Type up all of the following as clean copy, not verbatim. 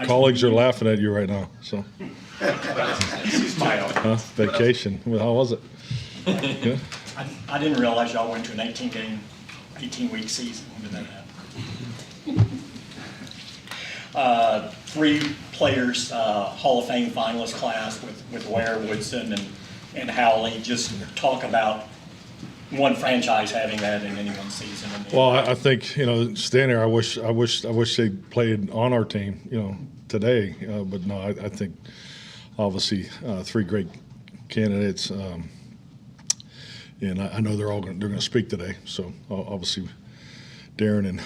colleagues are laughing at you right now. So, vacation. Well, how was it? Good. I didn't realize y'all went to an 18-week season. When did that happen? 3 players, Hall of Fame finalist class with Ware, Woodson, and Howley. Just talk about one franchise having that in any one season. Well, I think standing there, I wish they played on our team, today. But no, I think obviously 3 great candidates, and I know they're going to speak today. So obviously, Darren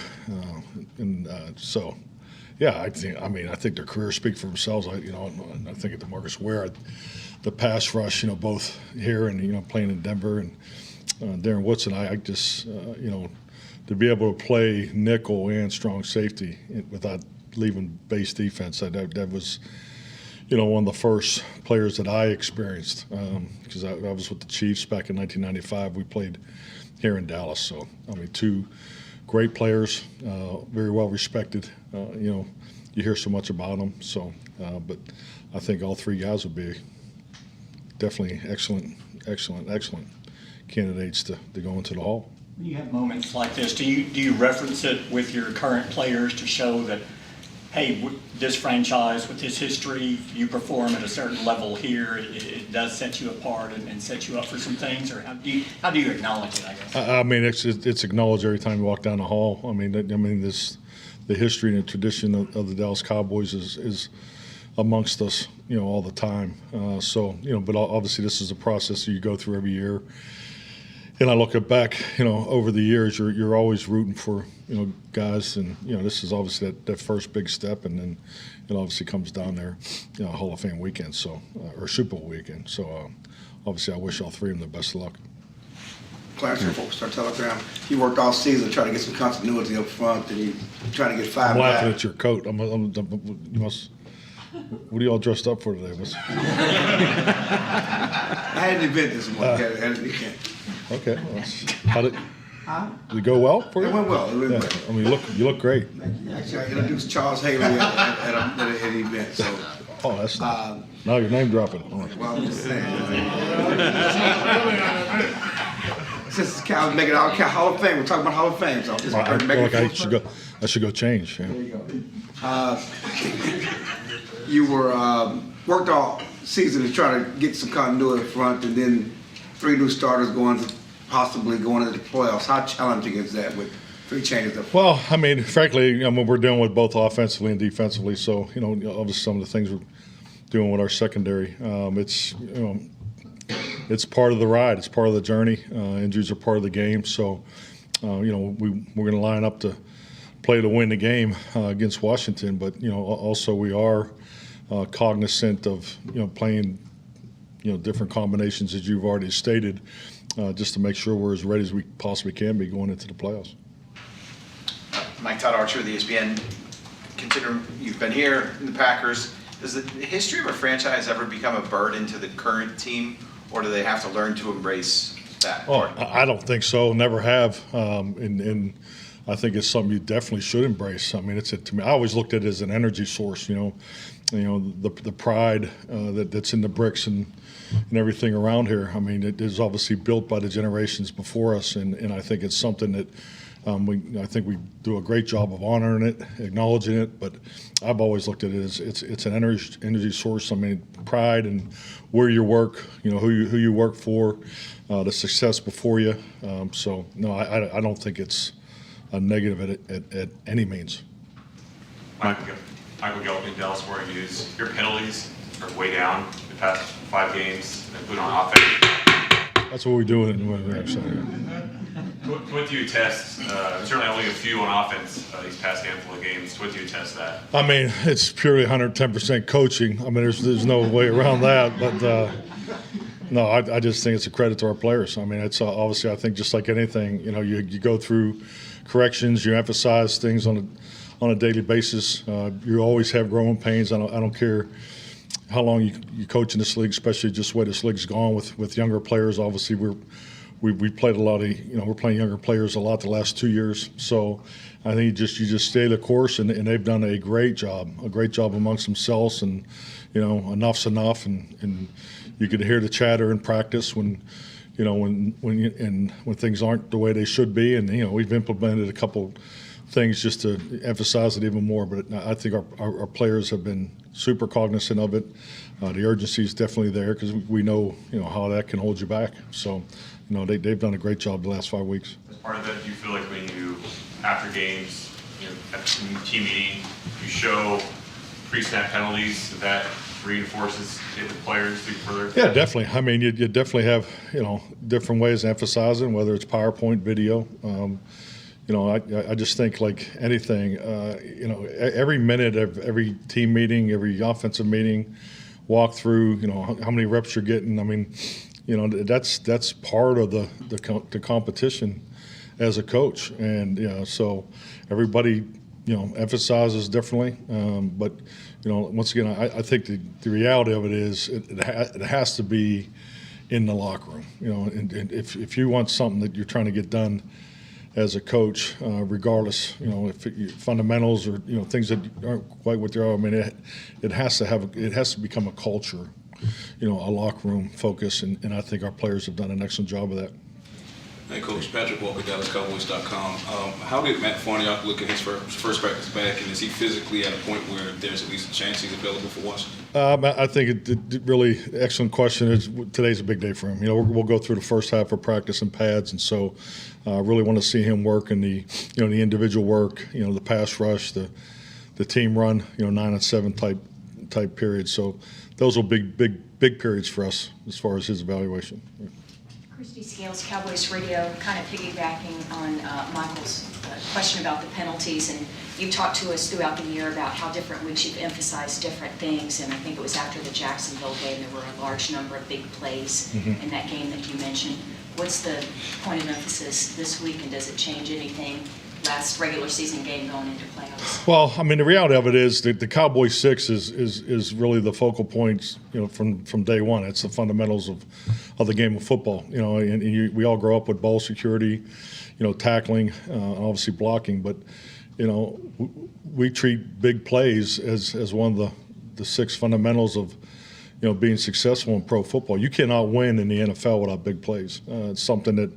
and so. Yeah, I think their careers speak for themselves. I think at DeMarcus Ware, the pass rush, both here and playing in Denver, and Darren Woodson. I just to be able to play nickel and strong safety without leaving base defense. That was one of the first players that I experienced because I was with the Chiefs back in 1995. We played here in Dallas. So 2 great players, very well respected. You hear so much about them. So, but I think all 3 guys would be definitely excellent candidates to go into the Hall. When you have moments like this, do you reference it with your current players to show that, hey, this franchise with this history, you perform at a certain level here, it does set you apart and set you up for some things, or how do you acknowledge it, I guess? It's acknowledged every time you walk down the hall. The history and the tradition of the Dallas Cowboys is amongst us, all the time. But obviously this is a process that you go through every year. And I look back, over the years, you're always rooting for, guys, and this is obviously that first big step, and then it obviously comes down there, Hall of Fame weekend, so or Super Bowl weekend. So obviously, I wish all 3 of them the best of luck. Clarence here, Focus Star Telegram. You worked all season trying to get some continuity up front, and you trying to get 5 I'm laughing back. at your coat. You must. What are you all dressed up for today? I had an event this morning. I had an event. Okay. How did it go well for you? It went well. You look great. Actually, I introduced Charles Haley at an event. So. Oh, that's nice. Now you're name dropping. Well, I'm just saying. Since Cal making out Hall of Fame, we're talking about Hall of Fame. So just I feel like I should go change. Yeah. There you go. You were worked all season to try to get some continuity up front, and then 3 new starters possibly going into the playoffs. How challenging is that with 3 changes up front? Well, frankly, we're dealing with both offensively and defensively. So, obviously some of the things we're doing with our secondary, it's part of the ride. It's part of the journey. Injuries are part of the game. So, we're going to line up to play to win the game against Washington. But, also we are cognizant of, playing, different combinations as you've already stated, just to make sure we're as ready as we possibly can be going into the playoffs. Mike Todd Archer of the ESPN. Considering you've been here in the Packers, does the history of a franchise ever become a burden to the current team, or do they have to learn to embrace that? Oh, I don't think so. Never have. And I think it's something you definitely should embrace. To me, I always looked at it as an energy source. The pride that's in the bricks and everything around here. It is obviously built by the generations before us, and I think it's something that I think we do a great job of honoring it, acknowledging it. But I've always looked at it as it's an energy source. Pride and where you work, who you work for, the success before you. So no, I don't think it's a negative at any means. Michael Gallup in Dallas Morning News. Your penalties are way down the past 5 games, including on offense. That's what we do in so, yeah. What do you test? Certainly only a few on offense these past handful of games. What do you test that? It's purely 110% coaching. There's no way around that. But no, I just think it's a credit to our players. It's obviously, I think, just like anything, you go through corrections, you emphasize things on a daily basis. You always have growing pains. I don't care how long you coach in this league, especially just the way this league's gone with younger players. Obviously, we played a lot of, we're playing younger players a lot the last 2 years. So I think you just stay the course, and they've done a great job amongst themselves, and enough's enough, and you could hear the chatter in practice when things aren't the way they should be, and we've implemented a couple things just to emphasize it even more. But I think our players have been super cognizant of it. The urgency is definitely there because we know how that can hold you back. So they've done a great job the last 5 weeks. As part of that, do you feel like when you, after games, at the team meeting, you show pre-snap penalties, that reinforces it with players to further? Yeah, definitely. I mean, you definitely have different ways of emphasizing, whether it's PowerPoint, video. I just think like anything, every minute of every team meeting, every offensive meeting, walk through, how many reps you're getting. I mean, that's part of the competition as a coach, and so everybody emphasizes differently. But once again, I think the reality of it is it has to be in the locker room. And if you want something that you're trying to get done as a coach, regardless, if fundamentals or things that aren't quite what they are. I mean, it has to become a culture, a locker room focus, and I think our players have done an excellent job of that. Hey, Coach Patrick Walker, DallasCowboys.com. How did Matt Farniok look at his first practice back, and is he physically at a point where there's at least a chance he's available for Washington? I think it really excellent question. Today's a big day for him. We'll go through the first half of practice and pads, and so really want to see him work in the the individual work, the pass rush, the team run, 9 and 7 type periods. So those will big periods for us as far as his evaluation. Christy Scales, Cowboys Radio, kind of piggybacking on Michael's question about the penalties, and you've talked to us throughout the year about how different weeks you've emphasized different things, and I think it was after the Jacksonville game there were a large number of big plays in that game that you mentioned. What's the point of emphasis this week, and does it change anything last regular season game going into playoffs? Well, I mean, the reality of it is that the Cowboys 6 is really the focal points, from day one. It's the fundamentals of the game of football, and we all grow up with ball security, tackling, obviously blocking, but, we treat big plays as one of the 6 fundamentals of, being successful in pro football. You cannot win in the NFL without big plays. It's something that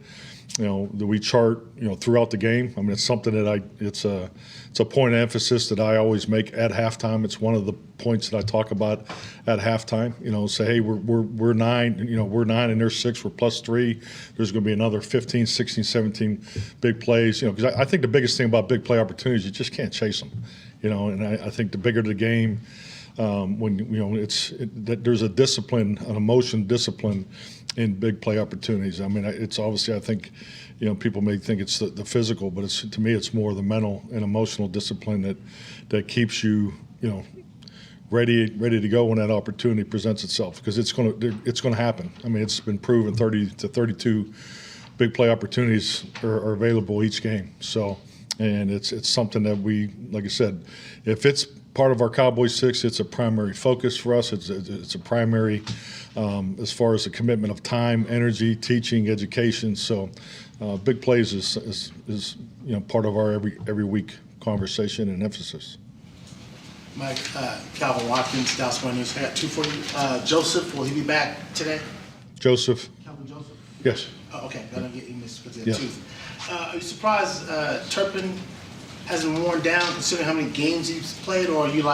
that we chart, throughout the game. I mean, it's something that it's a point of emphasis that I always make at halftime. It's one of the points that I talk about at halftime. Say, hey, we're 9, we're 9 and they're 6, we're +3. There's going to be another 15, 16, 17 big plays. Because I think the biggest thing about big play opportunities, you just can't chase them. And I think the bigger the game, when there's a discipline, an emotion discipline in big play opportunities. I mean, it's obviously, I think, people may think it's the physical, but to me, it's more the mental and emotional discipline that keeps you, ready to go when that opportunity presents itself, because it's going to happen. I mean, it's been proven 30 to 32 big play opportunities are available each game. So, and it's something that we, like I said, if it's part of our Cowboys 6, it's a primary focus for us. It's a primary as far as the commitment of time, energy, teaching, education. So big plays is part of our every week conversation and emphasis. Mike, Calvin Watkins, Dallas Morning News. I got 2 for you. Joseph, will he be back today? Joseph? Calvin Joseph? Yes. Oh, okay, I don't get you missed with the Yeah. tooth. Are you surprised Turpin hasn't worn down considering how many games he's played, or are you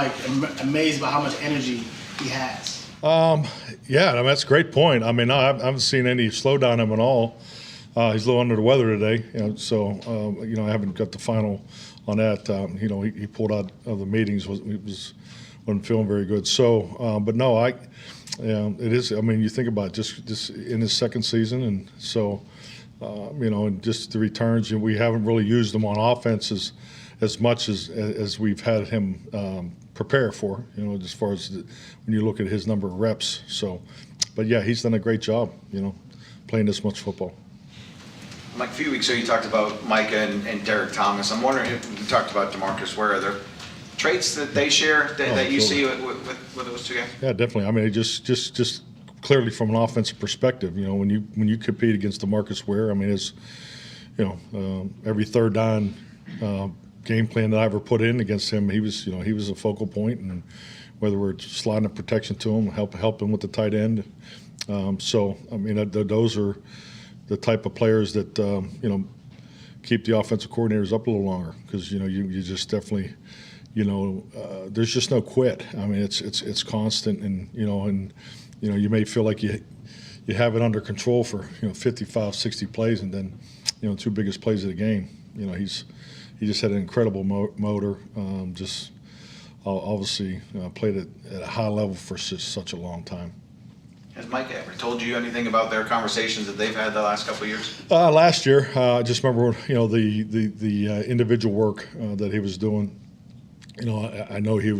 amazed by how much energy he has? Yeah, I mean, that's a great point. I mean, I haven't seen any slowdown in him at all. He's a little under the weather today, so I haven't got the final on that. He pulled out of the meetings. Wasn't feeling very good. So, but no, it is. I mean, you think about it, just in his second season, and so and just the returns. We haven't really used him on offense as much as we've had him prepare for. As far as when you look at his number of reps. So, but yeah, he's done a great job. Playing this much football. Mike, a few weeks ago you talked about Micah and Derek Thomas. I'm wondering if you talked about DeMarcus Ware. Are there traits that they share that you see with those two guys? Yeah, definitely. I mean, just clearly from an offensive perspective, when you compete against DeMarcus Ware, I mean, it's every third down game plan that I ever put in against him, he was a focal point, and whether we're sliding a protection to him, help him with the tight end. So I mean, those are the type of players that keep the offensive coordinators up a little longer, because you just definitely there's just no quit. I mean, it's constant, and you may feel like you have it under control for 55, 60 plays, and then 2 biggest plays of the game. He just had an incredible motor. Just obviously played at a high level for such a long time. Has Mike ever told you anything about their conversations that they've had the last couple of years? Last year, I just remember the individual work that he was doing. I know he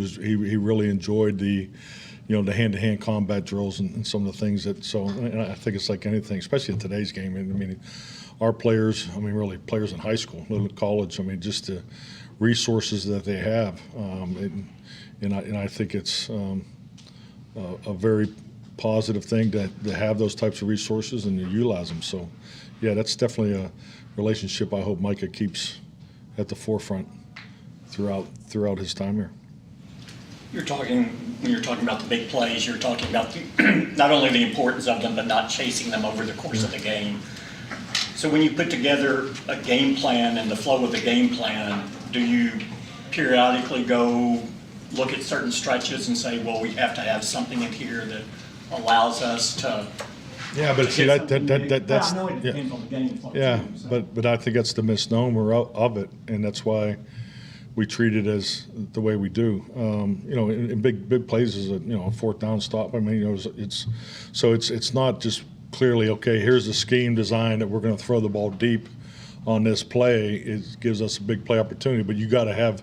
really enjoyed the hand-to-hand combat drills and some of the things that. So, and I think it's like anything, especially in today's game. I mean, our players, really players in high school, little college. I mean, just the resources that they have, and I think it's a very positive thing to have those types of resources and to utilize them. So, yeah, that's definitely a relationship I hope Micah keeps at the forefront throughout his time here. When you're talking about the big plays, you're talking about not only the importance of them, but not chasing them over the course of the game. So when you put together a game plan and the flow of the game plan, do you periodically go look at certain stretches and say, well, we have to have something in here that allows us to? Yeah, but see that's I know it depends on the game plan. yeah, too, so. but I think that's the misnomer of it, and that's why we treat it as the way we do. In big plays is a fourth down stop. I mean, it's not just clearly, okay, here's the scheme design that we're going to throw the ball deep on this play. It gives us a big play opportunity, but you got to have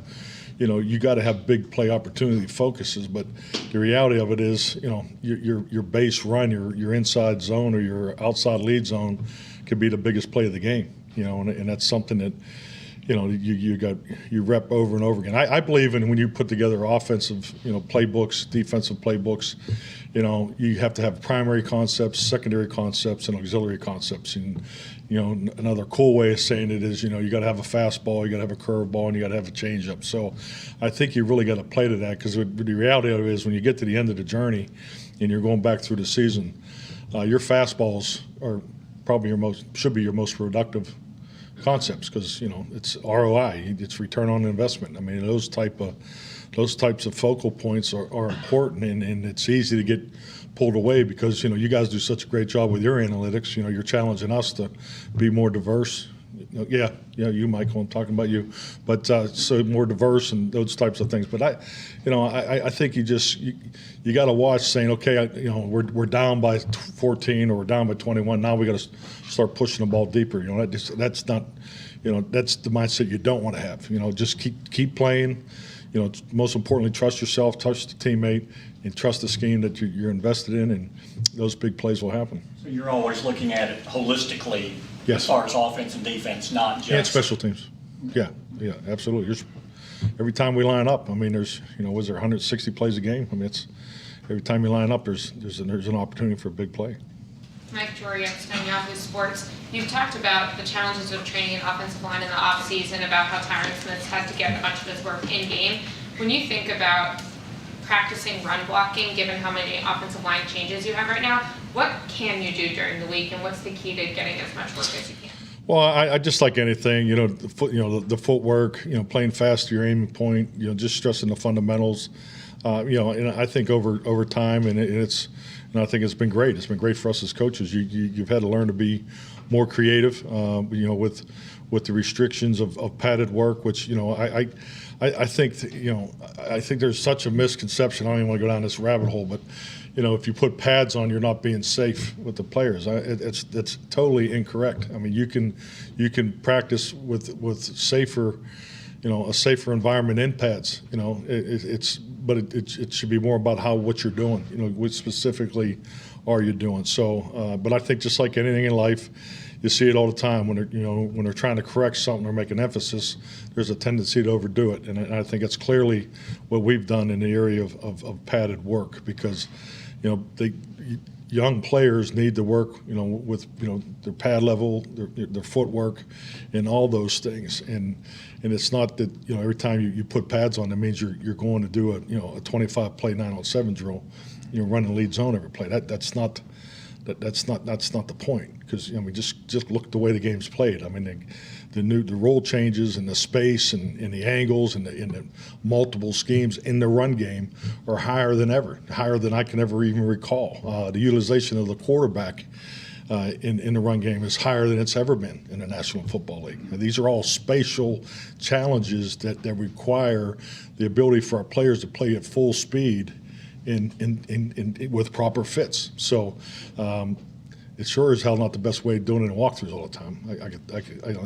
big play opportunity focuses. But the reality of it is, your base run, your inside zone or your outside lead zone could be the biggest play of the game. And that's something that you rep over and over again. I believe in when you put together offensive playbooks, defensive playbooks, you have to have primary concepts, secondary concepts, and auxiliary concepts. And another cool way of saying it is you got to have a fastball, you got to have a curveball, and you got to have a changeup. So I think you really got to play to that, because the reality of it is when you get to the end of the journey and you're going back through the season, your fastballs are probably should be your most productive concepts, because it's ROI, it's return on investment. I mean, those types of focal points are important, and it's easy to get pulled away because you guys do such a great job with your analytics. You're challenging us to be more diverse. Yeah, you, Michael, I'm talking about you, but so more diverse and those types of things. But I think you got to watch, saying, okay, we're down by 14 or we're down by 21. Now we got to start pushing the ball deeper. That's not, that's the mindset you don't want to have. Just keep playing. Most importantly, trust yourself, trust the teammate, and trust the scheme that you're invested in, and those big plays will happen. So you're always looking at it holistically. Yes. As far as offense and defense, not just. And special teams. Yeah, absolutely. Every time we line up, there's, was there 160 plays a game? It's every time you line up, there's an opportunity for a big play. Mike Jorgensen, Yahoo Sports. You've talked about the challenges of training an offensive line in the offseason, about how Tyron Smith's had to get a bunch of his work in game. When you think about practicing run blocking, given how many offensive line changes you have right now, what can you do during the week, and what's the key to getting as much work as you can? Well, I just like anything, the footwork, playing fast to your aiming point, just stressing the fundamentals, and I think over time, and I think it's been great. It's been great for us as coaches. You've had to learn to be more creative, with the restrictions of padded work, which I think I think there's such a misconception. I don't even want to go down this rabbit hole, but if you put pads on, you're not being safe with the players. That's totally incorrect. You can practice with safer, a safer environment in pads. It should be more about what you're doing. What specifically are you doing? So, but I think just like anything in life, you see it all the time when they're trying to correct something or make an emphasis. There's a tendency to overdo it, and I think it's clearly what we've done in the area of padded work, because young players need to work, with their pad level, their footwork, and all those things. And it's not that every time you put pads on, that means you're going to do a 25 play 9-on-7 drill, running lead zone every play. That's not the point, because just look at the way the game's played. I mean, the role changes and the space and the angles and the multiple schemes in the run game are higher than ever, higher than I can ever even recall. The utilization of the quarterback in the run game is higher than it's ever been in the National Football League. And these are all spatial challenges that require the ability for our players to play at full speed with proper fits. So it sure is hell not the best way of doing it in walkthroughs all the time.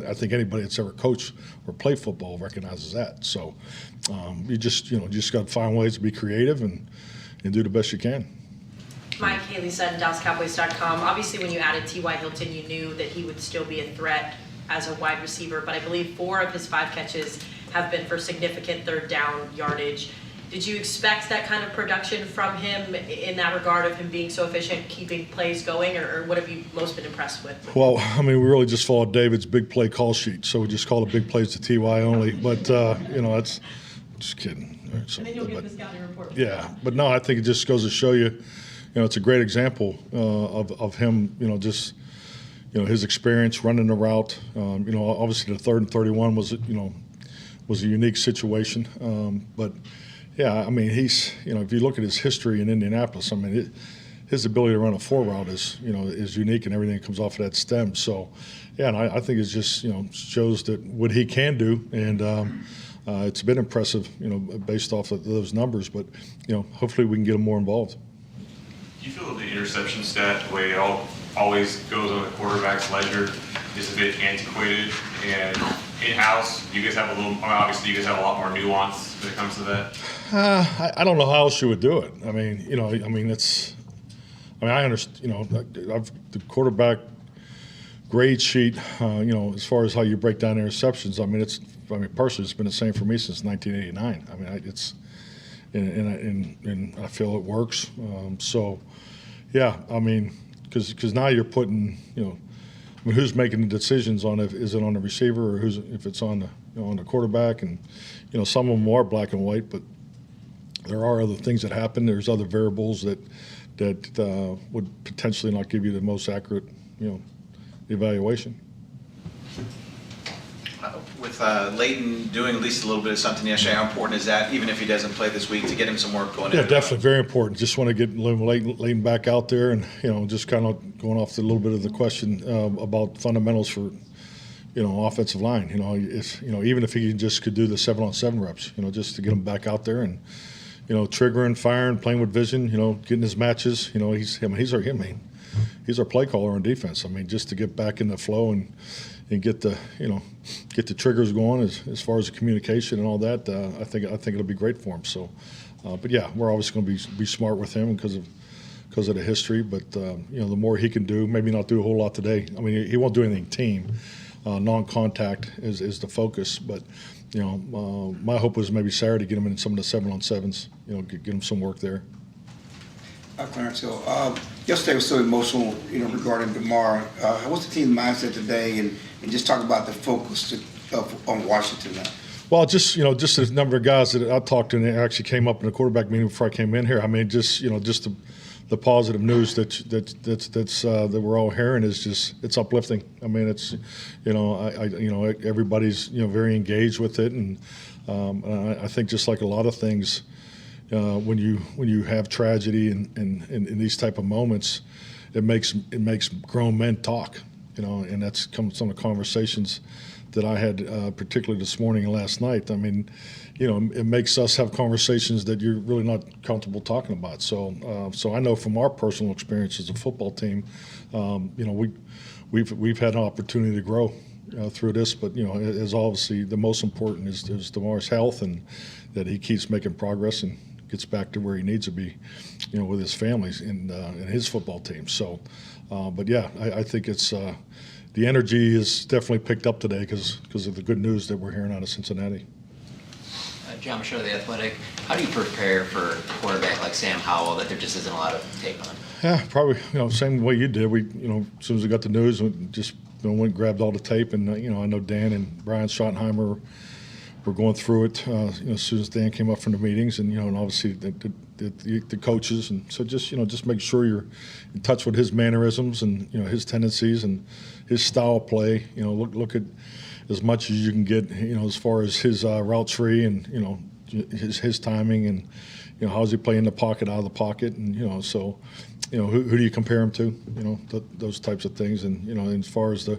I think anybody that's ever coached or played football recognizes that. So you just got to find ways to be creative and do the best you can. Mike, Haley Sutton, DallasCowboys.com. Obviously, when you added T.Y. Hilton, you knew that he would still be a threat as a wide receiver, but I believe 4 of his 5 catches have been for significant third down yardage. Did you expect that kind of production from him in that regard of him being so efficient, keeping plays going, or what have you most been impressed with? Well, I mean, we really just followed David's big play call sheet, so we just call the big plays to T.Y. only. But, that's just kidding. So, And then you'll get the scouting report. Yeah, but no, I think it just goes to show you, it's a great example of him, just, his experience running the route. Obviously the 3rd and 31 was a unique situation. But, yeah, I mean, he's, if you look at his history in Indianapolis, I mean, his ability to run a 4 route is unique, and everything that comes off of that stem. So, yeah, and I think it just, shows that what he can do, and it's been impressive, based off of those numbers. But, hopefully we can get him more involved. Do you feel that the interception stat, the way it always goes on the quarterback's ledger, is a bit antiquated? And in-house, do you guys have obviously you guys have a lot more nuance when it comes to that? I don't know how else you would do it. I mean, I understand, the quarterback grade sheet, as far as how you break down interceptions, personally, it's been the same for me since 1989. I mean, and I feel it works. So, yeah, because now you're putting, who's making the decisions on is it on the receiver or if it's on the quarterback, and some of them are black and white, but there are other things that happen. There's other variables that would potentially not give you the most accurate evaluation. With Leighton doing at least a little bit of something yesterday, how important is that, even if he doesn't play this week, to get him some work going? Yeah, definitely very important. Just want to get Leighton back out there, and just kind of going off to a little bit of the question about fundamentals for offensive line. Even if he just could do the 7-on-7 reps, just to get him back out there and triggering, firing, playing with vision, getting his matches. He's our play caller on defense. I mean, just to get back in the flow and get the triggers going as far as the communication and all that. I think it'll be great for him. So, but yeah, we're always going to be smart with him because of the history. But the more he can do, maybe not do a whole lot today. I mean, he won't do anything team. Non-contact is the focus. But my hope was maybe Saturday get him in some of the 7-on-7s. Get him some work there. Clarence Hill, yesterday was so emotional, regarding DeMar. What's the team's mindset today, and just talk about the focus on Washington now? Well, just the number of guys that I talked to, and they actually came up in a quarterback meeting before I came in here. I mean, just the positive news that we're all hearing is just, it's uplifting. I mean, it's everybody's very engaged with it, and I think just like a lot of things. When you have tragedy in these type of moments, it makes grown men talk, and that's come some of the conversations that I had, particularly this morning and last night. I mean, it makes us have conversations that you're really not comfortable talking about. So I know from our personal experience as a football team, we've had an opportunity to grow through this, but as obviously the most important is DeMar's health, and that he keeps making progress and gets back to where he needs to be, with his families and his football team. So, but yeah, I think it's the energy is definitely picked up today because of the good news that we're hearing out of Cincinnati. John Michelle, The Athletic. How do you prepare for a quarterback like Sam Howell that there just isn't a lot of tape on? Yeah, probably, same way you did. We, as soon as we got the news, we just went and grabbed all the tape. And, I know Dan and Brian Schottenheimer were going through it, as soon as Dan came up from the meetings and, and obviously the coaches. And so just make sure you're in touch with his mannerisms and, his tendencies and his style of play. Look at as much as you can get, as far as his route tree and, his timing and, how's he play in the pocket, out of the pocket. And, so, who do you compare him to, those types of things. And, as far as the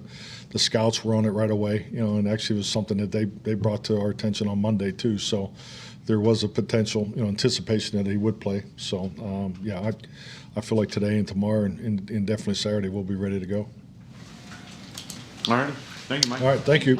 scouts were on it right away, and actually it was something that they brought to our attention on Monday too. So there was a potential, anticipation that he would play. So, I feel like today and tomorrow and definitely Saturday we'll be ready to go. All right. Thank you, Mike. All right, thank you.